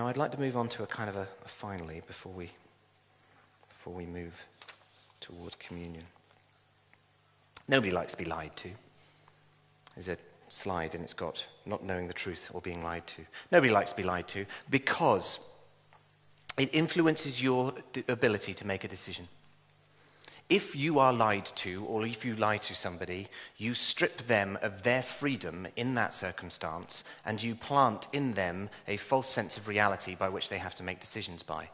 Now, I'd like to move on to a kind of a finally before we move towards communion. Nobody likes to be lied to. There's a slide and it's got not knowing the truth or being lied to. Nobody likes to be lied to because it influences your ability to make a decision. If you are lied to, or if you lie to somebody, you strip them of their freedom in that circumstance, and you plant in them a false sense of reality by which they have to make decisions by.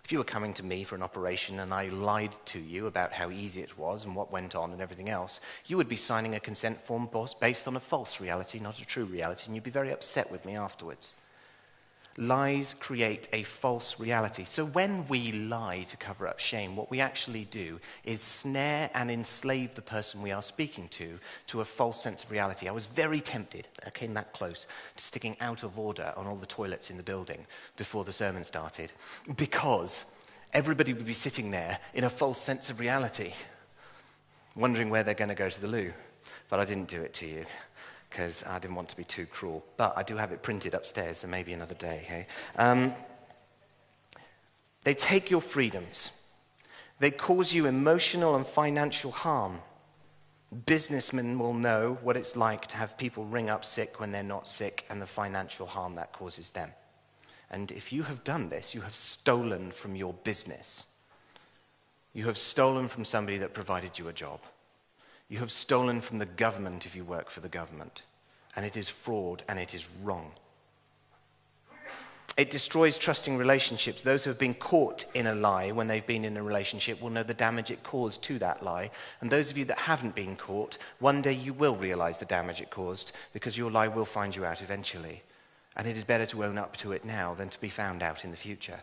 If you were coming to me for an operation and I lied to you about how easy it was and what went on and everything else, you would be signing a consent form based on a false reality, not a true reality, and you'd be very upset with me afterwards. Lies create a false reality. So when we lie to cover up shame, what we actually do is snare and enslave the person we are speaking to a false sense of reality. I was very tempted, I came that close, to sticking out of order on all the toilets in the building before the sermon started, because everybody would be sitting there in a false sense of reality, wondering where they're going to go to the loo. But I didn't do it to you, because I didn't want to be too cruel. But I do have it printed upstairs, so maybe another day, hey? They take your freedoms. They cause you emotional and financial harm. Businessmen will know what it's like to have people ring up sick when they're not sick and the financial harm that causes them. And if you have done this, you have stolen from your business. You have stolen from somebody that provided you a job. You have stolen from the government if you work for the government. And it is fraud and it is wrong. It destroys trusting relationships. Those who have been caught in a lie when they've been in a relationship will know the damage it caused to that lie. And those of you that haven't been caught, one day you will realize the damage it caused, because your lie will find you out eventually. And it is better to own up to it now than to be found out in the future.